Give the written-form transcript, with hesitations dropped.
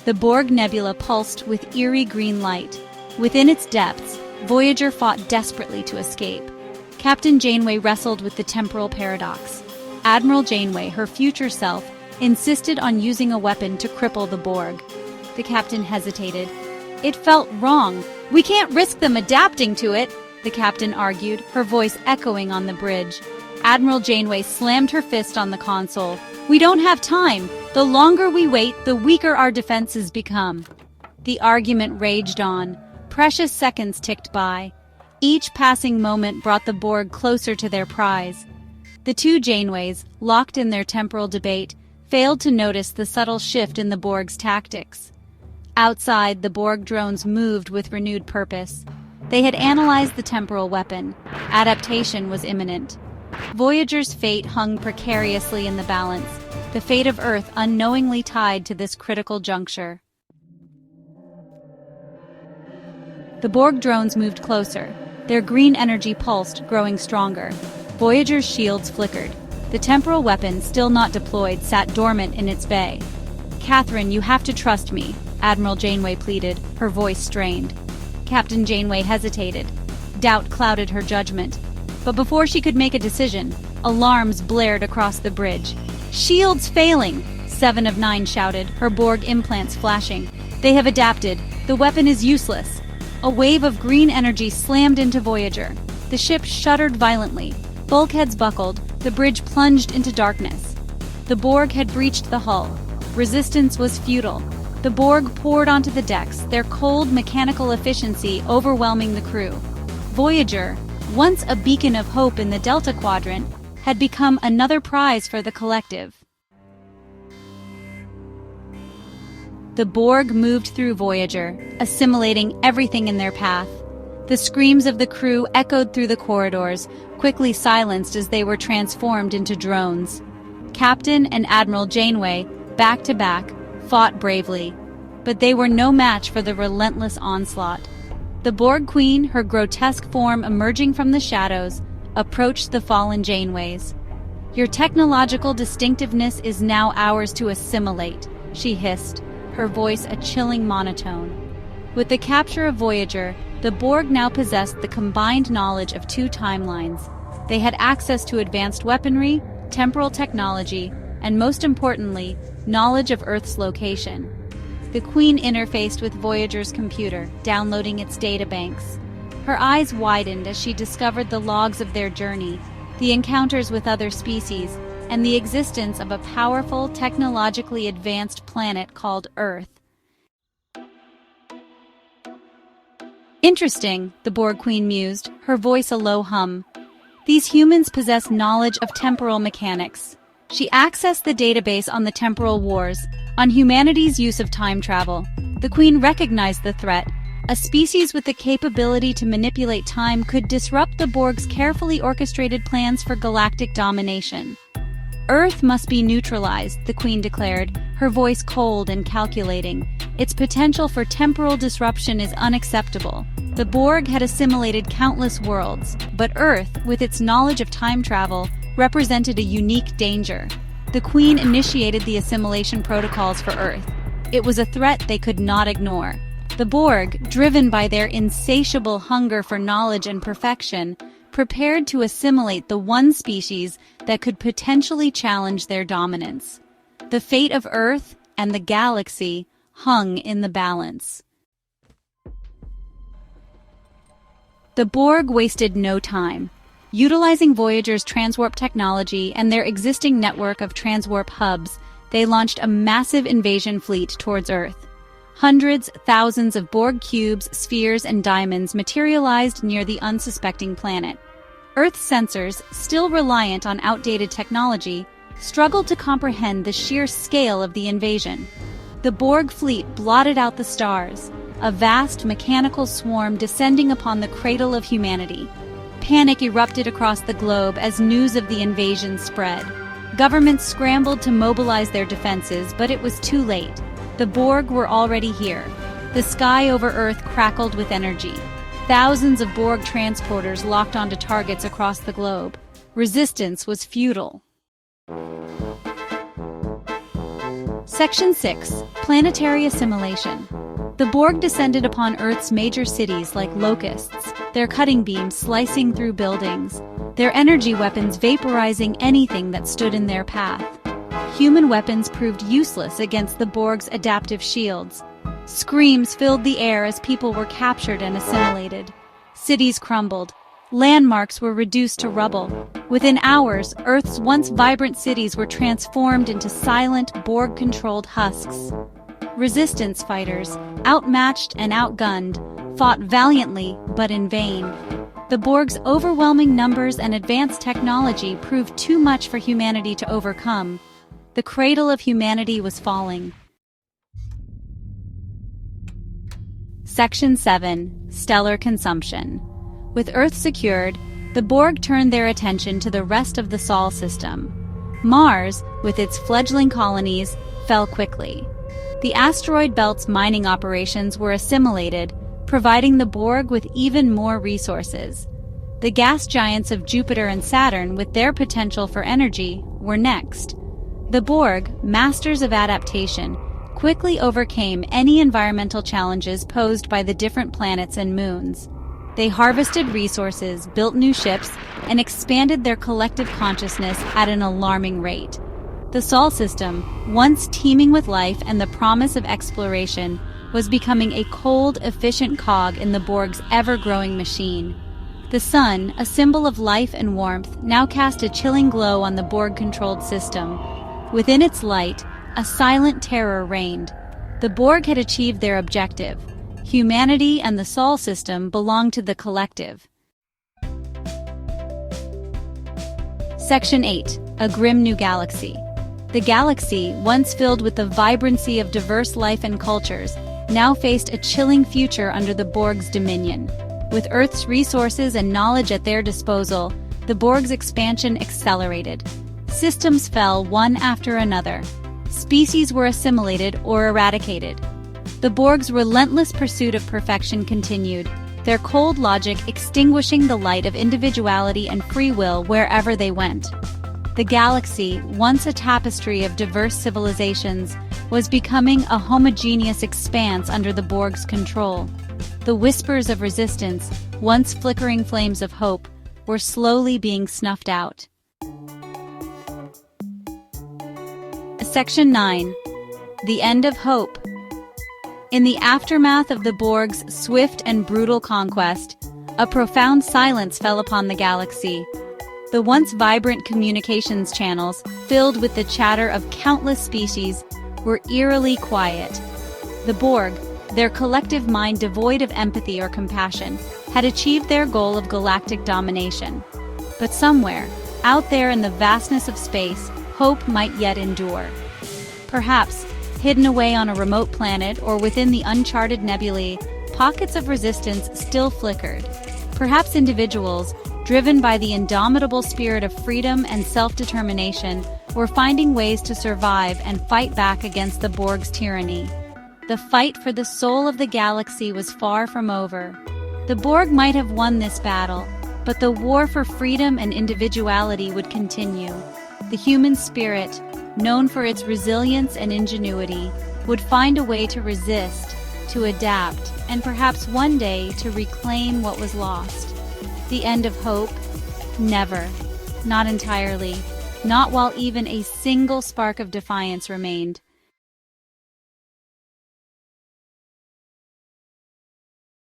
The Borg nebula pulsed with eerie green light. Within its depths, Voyager fought desperately to escape. Captain Janeway wrestled with the temporal paradox. Admiral Janeway, her future self, insisted on using a weapon to cripple the Borg. The captain hesitated. It felt wrong. "We can't risk them adapting to it," the captain argued, her voice echoing on the bridge. Admiral Janeway slammed her fist on the console. "We don't have time. The longer we wait, the weaker our defenses become." The argument raged on. Precious seconds ticked by. Each passing moment brought the Borg closer to their prize. The two Janeways, locked in their temporal debate, failed to notice the subtle shift in the Borg's tactics. Outside, the Borg drones moved with renewed purpose. They had analyzed the temporal weapon. Adaptation was imminent. Voyager's fate hung precariously in the balance, the fate of Earth unknowingly tied to this critical juncture. The Borg drones moved closer. Their green energy pulsed, growing stronger. Voyager's shields flickered. The temporal weapon, still not deployed, sat dormant in its bay. "Catherine, you have to trust me," Admiral Janeway pleaded, her voice strained. Captain Janeway hesitated. Doubt clouded her judgment. But before she could make a decision, alarms blared across the bridge. "Shields failing!" 7 of 9 shouted, her Borg implants flashing. "They have adapted. The weapon is useless." A wave of green energy slammed into Voyager. The ship shuddered violently. Bulkheads buckled. The bridge plunged into darkness. The Borg had breached the hull. Resistance was futile. The Borg poured onto the decks, their cold mechanical efficiency overwhelming the crew. Voyager, once a beacon of hope in the Delta Quadrant, had become another prize for the collective. The Borg moved through Voyager, assimilating everything in their path. The screams of the crew echoed through the corridors, quickly silenced as they were transformed into drones. Captain and Admiral Janeway, back to back, fought bravely, but they were no match for the relentless onslaught. The Borg Queen, her grotesque form emerging from the shadows, approached the fallen Janeways. "Your technological distinctiveness is now ours to assimilate," she hissed, her voice a chilling monotone. With the capture of Voyager, the Borg now possessed the combined knowledge of two timelines. They had access to advanced weaponry, temporal technology, and most importantly, knowledge of Earth's location. The Queen interfaced with Voyager's computer, downloading its databanks. Her eyes widened as she discovered the logs of their journey, the encounters with other species, and the existence of a powerful, technologically advanced planet called Earth. "Interesting," the Borg Queen mused, her voice a low hum. "These humans possess knowledge of temporal mechanics." She accessed the database on the temporal wars, on humanity's use of time travel. The Queen recognized the threat. A species with the capability to manipulate time could disrupt the Borg's carefully orchestrated plans for galactic domination. "Earth must be neutralized," the Queen declared, her voice cold and calculating. "Its potential for temporal disruption is unacceptable." The Borg had assimilated countless worlds, but Earth, with its knowledge of time travel, represented a unique danger. The Queen initiated the assimilation protocols for Earth. It was a threat they could not ignore. The Borg, driven by their insatiable hunger for knowledge and perfection, prepared to assimilate the one species that could potentially challenge their dominance. The fate of Earth and the galaxy hung in the balance. The Borg wasted no time. Utilizing Voyager's transwarp technology and their existing network of transwarp hubs, they launched a massive invasion fleet towards Earth. Hundreds, thousands of Borg cubes, spheres, and diamonds materialized near the unsuspecting planet. Earth's sensors, still reliant on outdated technology, struggled to comprehend the sheer scale of the invasion. The Borg fleet blotted out the stars, a vast mechanical swarm descending upon the cradle of humanity. Panic erupted across the globe as news of the invasion spread. Governments scrambled to mobilize their defenses, but it was too late. The Borg were already here. The sky over Earth crackled with energy. Thousands of Borg transporters locked onto targets across the globe. Resistance was futile. Section 6. Planetary Assimilation. The Borg descended upon Earth's major cities like locusts, their cutting beams slicing through buildings, their energy weapons vaporizing anything that stood in their path. Human weapons proved useless against the Borg's adaptive shields. Screams filled the air as people were captured and assimilated. Cities crumbled. Landmarks were reduced to rubble. Within hours, Earth's once vibrant cities were transformed into silent, Borg-controlled husks. Resistance fighters, outmatched and outgunned, fought valiantly but in vain. The Borg's overwhelming numbers and advanced technology proved too much for humanity to overcome. The cradle of humanity was falling. Section 7. Stellar Consumption. With Earth secured, the Borg turned their attention to the rest of the Sol system. Mars, with its fledgling colonies, fell quickly. The asteroid belt's mining operations were assimilated, providing the Borg with even more resources. The gas giants of Jupiter and Saturn, with their potential for energy, were next. The Borg, masters of adaptation, quickly overcame any environmental challenges posed by the different planets and moons. They harvested resources, built new ships, and expanded their collective consciousness at an alarming rate. The Sol system, once teeming with life and the promise of exploration, was becoming a cold, efficient cog in the Borg's ever-growing machine. The sun, a symbol of life and warmth, now cast a chilling glow on the Borg-controlled system. Within its light, a silent terror reigned. The Borg had achieved their objective. Humanity and the Sol system belonged to the collective. Section 8. A Grim New Galaxy. The galaxy, once filled with the vibrancy of diverse life and cultures, now faced a chilling future under the Borg's dominion. With Earth's resources and knowledge at their disposal, the Borg's expansion accelerated. Systems fell one after another. Species were assimilated or eradicated. The Borg's relentless pursuit of perfection continued, their cold logic extinguishing the light of individuality and free will wherever they went. The galaxy, once a tapestry of diverse civilizations, was becoming a homogeneous expanse under the Borg's control. The whispers of resistance, once flickering flames of hope, were slowly being snuffed out. Section 9. The End of Hope. In the aftermath of the Borg's swift and brutal conquest, a profound silence fell upon the galaxy. The once vibrant communications channels, filled with the chatter of countless species, were eerily quiet. The Borg, their collective mind devoid of empathy or compassion, had achieved their goal of galactic domination. But somewhere, out there in the vastness of space, hope might yet endure. Perhaps, hidden away on a remote planet or within the uncharted nebulae, pockets of resistance still flickered. Perhaps individuals, driven by the indomitable spirit of freedom and self-determination, were finding ways to survive and fight back against the Borg's tyranny. The fight for the soul of the galaxy was far from over. The Borg might have won this battle, but the war for freedom and individuality would continue. The human spirit, known for its resilience and ingenuity, would find a way to resist, to adapt, and perhaps one day to reclaim what was lost. The end of hope? Never. Not entirely. Not while even a single spark of defiance remained.